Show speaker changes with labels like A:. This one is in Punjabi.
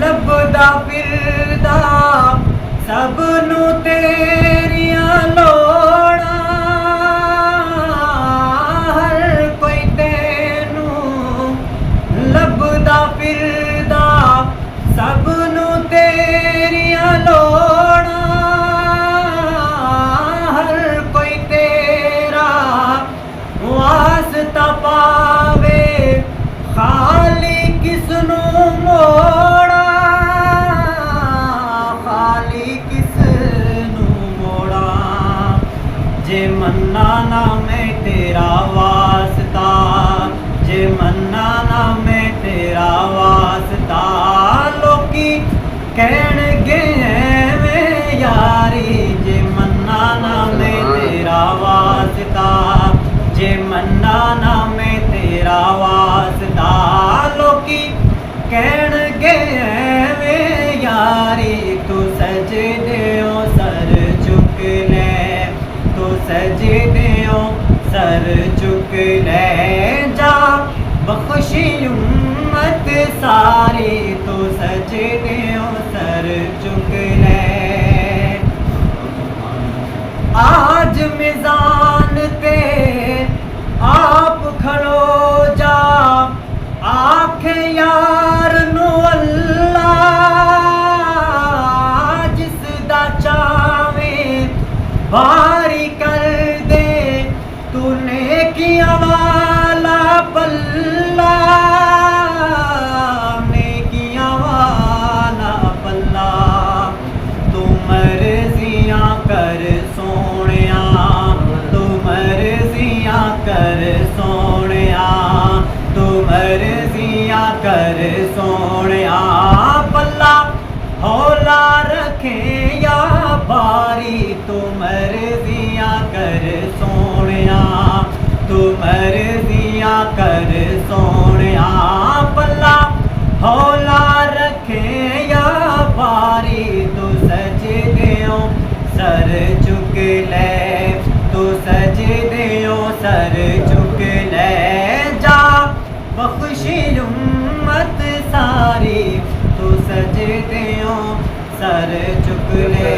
A: ਲੱਭਦਾ ਫਿਰਦਾ ਸਭ ਨੂੰ ਤੇਰੀਆਂ ਲੋੜਾਂ, ਹਰ ਕੋਈ ਤੈਨੂੰ ਲੱਭਦਾ ਫਿਰਦਾ ਸਭ ਨੂੰ ਤੇਰੀਆਂ ਲੋੜਾਂ, ਹਰ ਕੋਈ ਤੇਰਾ ਵਾਸਤਾ ਪਾਵੇ, ਖਾਲੀ ਕਿਸ ਨੂੰ ਮੋੜਾ, ਖਾਲੀ ਕਿਸ ਨੂੰ ਮੋੜਾ। ਜੇ ਮੰਨਾ ਨਾ ਮੈਂ ਤੇਰਾ ਵਾਸਤਾ, ਜੇ ਮੰਨਾ ਨਾ ਮੈਂ ਤੇਰਾ ਵਾਸਤਾ, ਲੋਕੀ ਕਹਿਣਗੇ ਐਵੇਂ ਯਾਰੀ। ਜੇ ਮੰਨਾ ਨਾ ਮੈਂ ਤੇਰਾ ਵਾਸਤਾ, ਜੇ ਮੰਨਾ ਨਾ ਮੈਂ ਤੇਰਾ ਵਾਸਤਾ, ਲੋਕੀ ਕਹਿਣਗੇ ਐਵੇਂ ਯਾਰੀ। ਤੂੰ ਸਜਦਿਓਂ ਸਰ ਚੁੱਕ ਲੈ, ਤੂੰ ਸਜਦਿਓਂ ਸਰ ਚੁੱਕ ਲੈ, ਜਾ ਬਖਸ਼ੀ ਉਮਤ ਸਾਰੀ। ਤੂੰ ਸਜਦਿਓਂ ਸਰ ਚੁੱਕ ਲੈ। आज मिज़ान पे आप खड़ो जा, आखे यार नू अल्लाह, जिस दा चावे बारी कर दे, तूने किया वाला पल्ला, ने किया वाला पल्ला। तू मर्जियां कर सोनिया, तू मर्जियां कर सोनिया, तू मर्जियां कर सोनिया। पल्ला हौला रखे या बारी, तू मर्जियां कर सोनिया, तू मर्जियां कर सोनिया। पल्ला हौला रखे या बारी, तू सजदियों सर चुक ले, तू सजदियों सर चुक ले, जा बख्शी उम्मत सारी। तू सजदियों सर चुक ले।